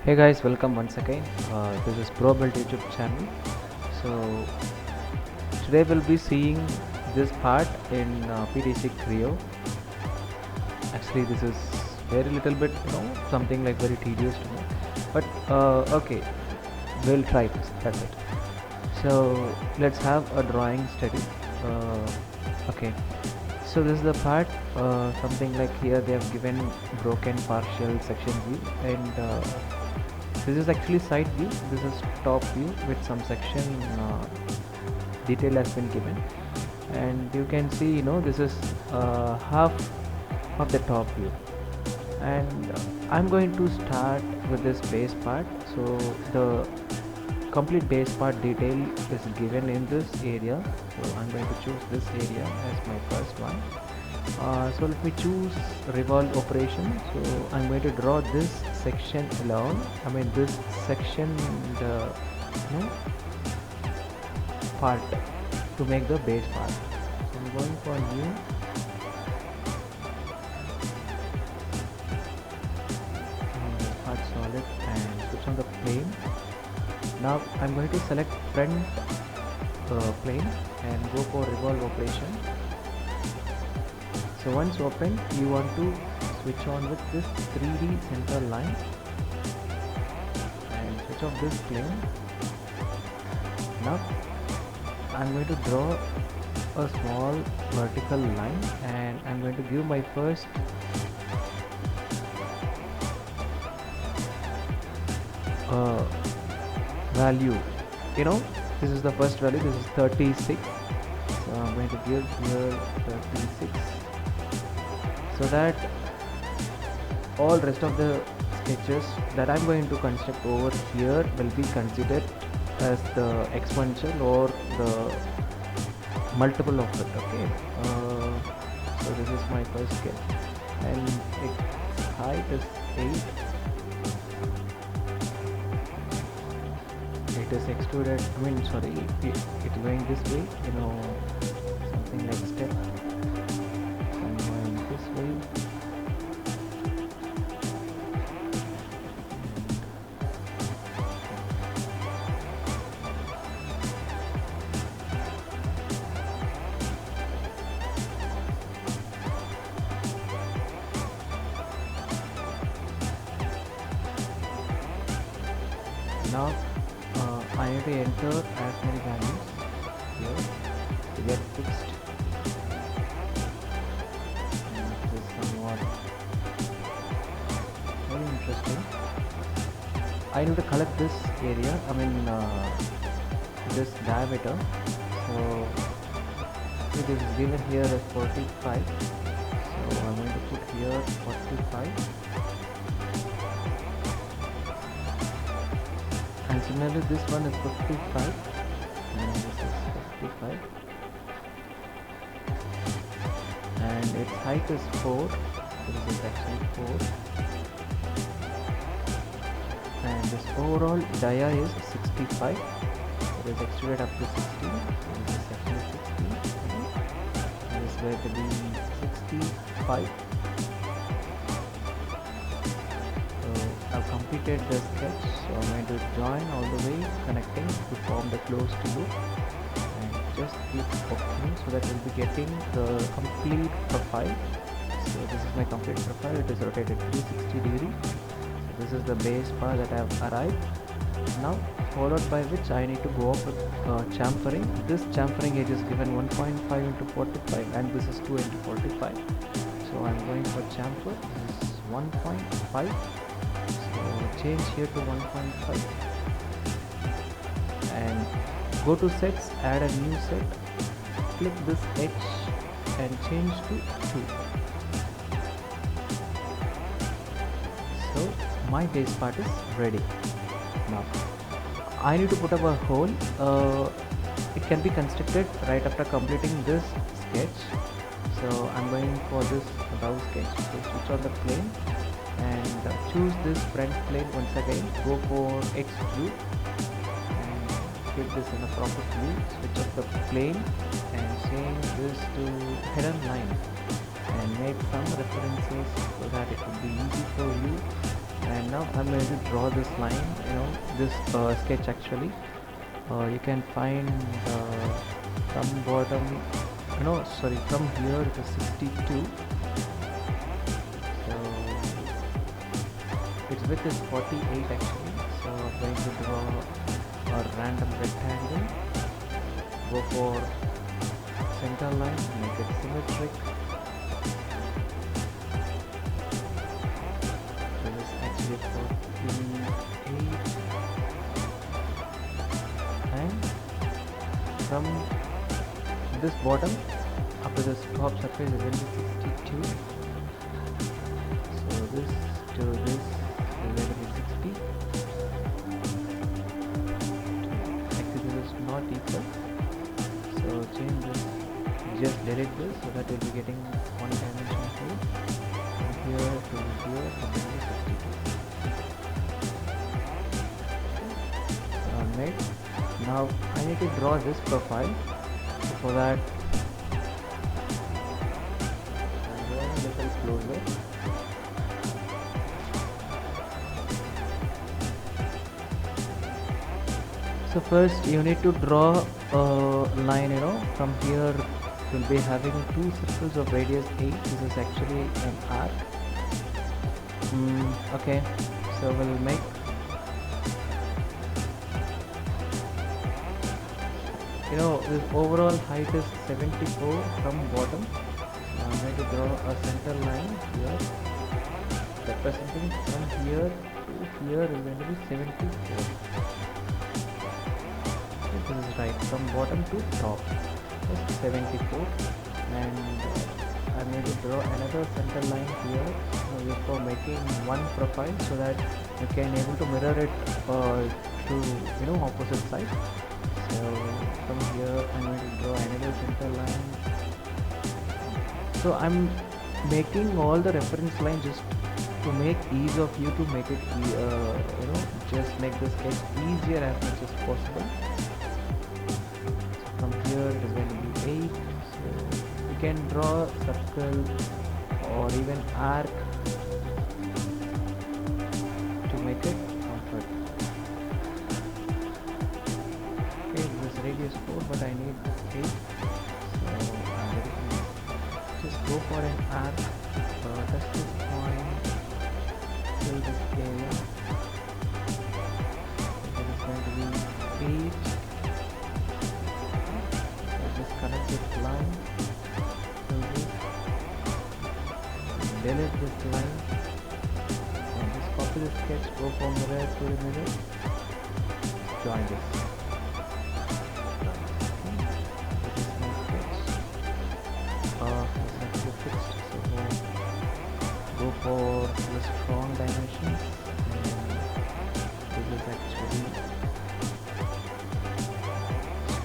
Hey guys, welcome once again. This is ProBuild YouTube channel. So today we'll be seeing this part in PTC Creo. Actually, this is very little bit, something like very tedious to me. But okay, we'll try this. That's it. So let's have a drawing study. Okay. So this is the part. Something like here they have given broken partial section view and. This is actually side view. This is top view with some section detail has been given, and you can see this is half of the top view. And I'm going to start with this base part. So the complete base part detail is given in this area. So I'm going to choose this area as my first one. So let me choose revolve operation. So I'm going to draw this section alone. This section, the part to make the base part. So I'm going for new. Part solid and switch on the plane. Now I'm going to select front plane and go for revolve operation. So once open, you want to switch on with this 3D center line and switch off this plane. Now I'm going to draw a small vertical line and I'm going to give my first value. This is the first value. This is 36. So I'm going to give here 36. So that all rest of the sketches that I'm going to construct over here will be considered as the exponential or the multiple of it. Okay. So this is my first sketch, and its height is 8. It is extruded. Sorry, it's going this way. Something like step. I'm going this way. Now I need to enter as many values here to get fixed. And this is somewhat very interesting. I need to collect this area, this diameter. So it is given here as 45. So I'm going to put here 45. And similarly this one is 55 and this is 55 and its height is 4. So this is actually 4 and this overall dia is 65. It is extruded up to 60. So this is actually 60. This is going to be 65. I've completed the sketch, so I'm going to join all the way connecting to form the closed loop and just keep opening so that we'll be getting the complete profile. So this is my complete profile. It is rotated 360 degrees. So this is the base part that I have arrived. Now followed by which I need to go up with chamfering. This chamfering edge is given 1.5 into 45 and this is 2 into 45. So I'm going for chamfer. This is 1.5. So change here to 1.5 and go to sets, add a new set, click this edge and change to 2. So my base part is ready. Now I need to put up a hole. It can be constructed right after completing this sketch. So I'm going for this above sketch. So switch on the plane and choose this front plane once again. Go for extrude and keep this in a proper view. Switch off the plane and change this to hidden line and make some references so that it will be easy for you And now I'm going to draw this line, this sketch actually. You can find from bottom, from here it is 62. So its width is 48 actually. So I'm going to draw a random rectangle. Go for center line, make it symmetric. This is actually 48, and from this bottom up to this top surface is going to be 62. So this to this is going to be 60. Actually this is not equal. So change this, just delete this, so that you'll be getting one dimension here, from here to here, from here to 62. Made. Now I need to draw this profile. So for that, I'm going a little closer. So first you need to draw a line, from here we'll be having two circles of radius 8. This is actually an arc. Okay, so we'll make this overall height is 74 from bottom. So I'm going to draw a center line here representing from here to here is going to be 74. This is right, from bottom to top is 74, and I'm going to draw another center line here just for making one profile, so that you can able to mirror it to opposite side. So from here I'm going to draw another center line. So I'm making all the reference line just to make ease of you to make it just make the sketch easier as much as possible. From here it is going to be 8. So you can draw circle or even arc to make it comfort. Okay, this radius 4, but I need 8. So I'm going to just go for an arc. Touch this point, fill this area. It is going to be 8. Connect this line, fill this, delete this line, and just copy the sketch, go from mirror to the mirror, join this. This is my sketch. This has to be fixed, so go for the strong dimensions, and this is actually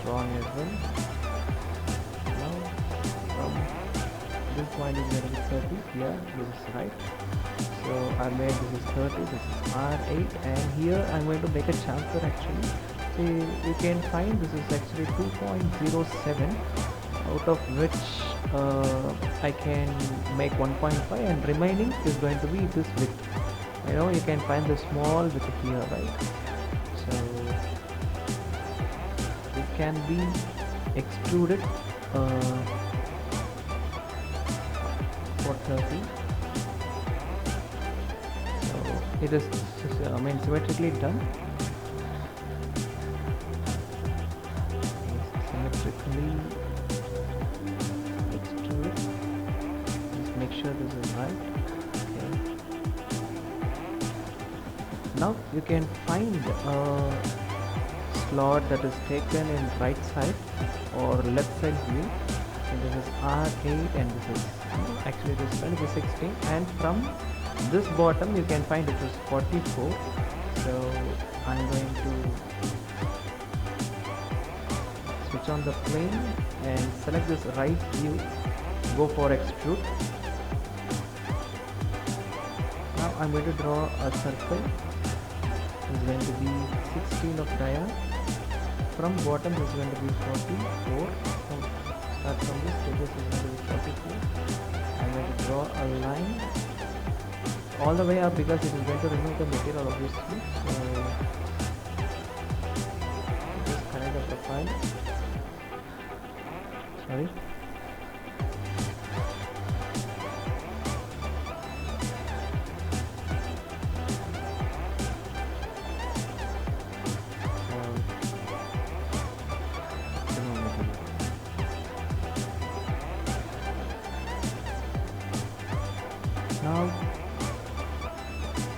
strong as well. This point is going to be 30. Yeah, this is right. So I made this is 30, this is R8, and here I'm going to make a chamfer actually. See, you can find this is actually 2.07, out of which I can make 1.5, and remaining is going to be this width. You can find the small width here, right? So this can be extruded for 30. So it is symmetrically done. Symmetrically extrude. Just make sure this is right. Okay. Now you can find a slot that is taken in right side or left side view. And this is R8, and this is actually this is going to be 16, and from this bottom you can find it is 44. So I'm going to switch on the plane and select this right view, go for extrude. Now I'm going to draw a circle. It's going to be 16 of dia. From bottom this is going to be 44. Start from this to this is going to be 44. I'm going to draw a line all the way up because it is going to remove the material obviously. So just connect the profile. Sorry. Now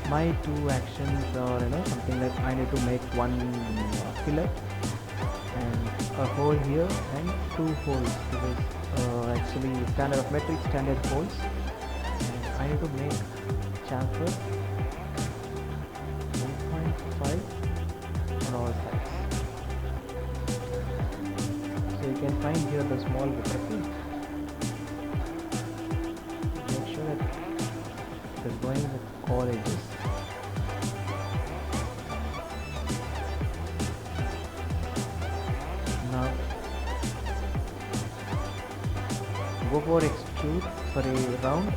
my two actions are something like I need to make one fillet and a hole here and two holes. This is actually standard of metric standard holes, and I need to make chamfer 1.5 on all sides. So you can find here the small bit. Make sure that it is going with all edges. Now go for round,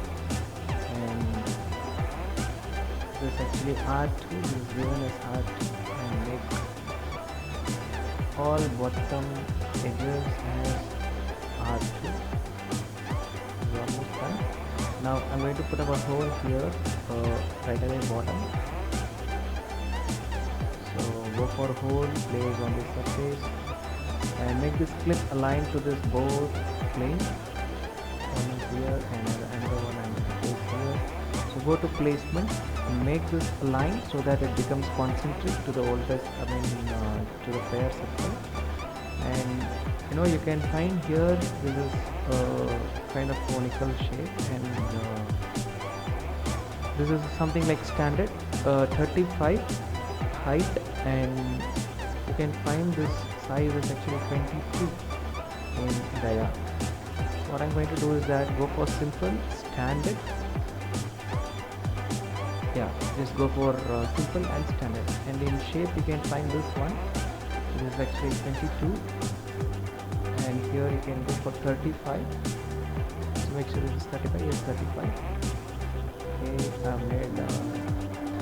and this actually R2 is given as R2, and make all bottom edges as R2. Is almost done. Now I'm going to put up a hole here, right away bottom. So go for hole, place on this surface, and make this clip aligned to this both plane. One is here and another one I'm going to place here. So go to placement, make this align so that it becomes concentric to the oldest, to the pair circle. And you can find here this is kind of conical shape, and this is something like standard 35 height, and you can find this size is actually 22 in dia. So what I'm going to do is that go for simple standard, just go for simple and standard, and in shape you can find this one. This is actually 22, and here you can go for 35. So make sure it is 35. Yes, 35. Okay, I've made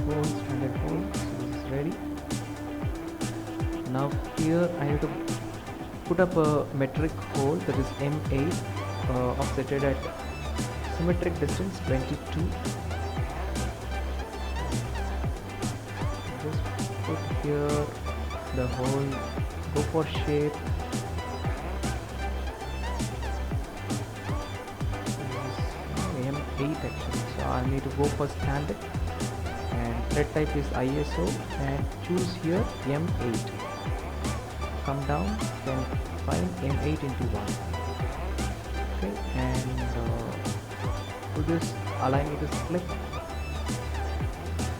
hole, standard hole. So this is ready. Now here I have to put up a metric hole, that is M8, offsetted at symmetric distance 22. Just put here the hole, go for shape. This is M8 actually, so I need to go for standard, and thread type is ISO, and choose here M8. Come down, then find M8 into 1. Okay, and put this, align with this clip,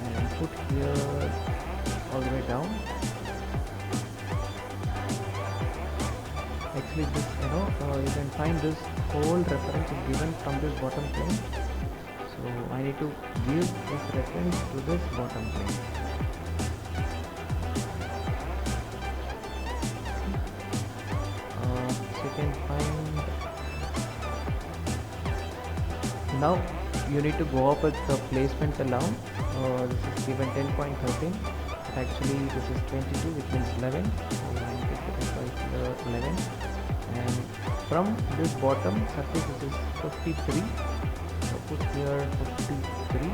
and put here all the way down. Actually this you can find this whole reference is given from this bottom plane, so I need to give this reference to this bottom plane. So you can find, now you need to go up with the placement alone. This is given 10.13, but actually this is 22, which means 11. So I need to put it right here 11, and from this bottom surface this is 53. So put here 53.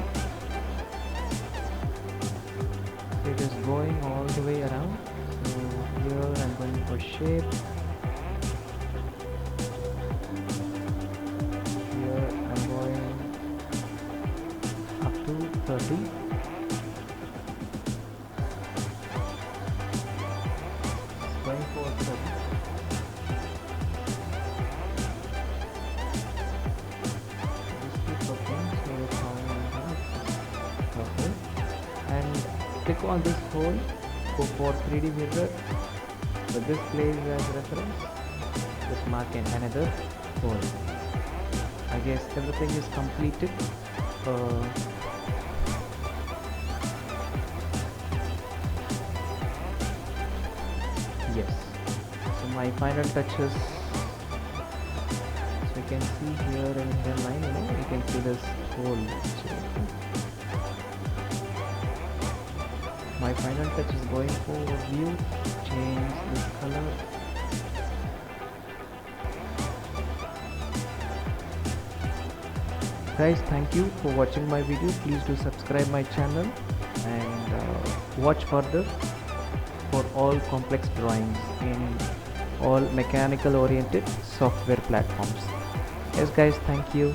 It is going all the way around. So here I'm going for shape. Here I'm going up to 30. Going for 30. And click on this hole, go for 3D mirror, with this place as reference, just mark another hole. I guess everything is completed. Yes, so my final touches, so you can see here in the line, you can see this hole. My final touch is going for view, change this color. Guys, thank you for watching my video. Please do subscribe my channel and watch further for all complex drawings in all mechanical oriented software platforms. Yes guys, thank you.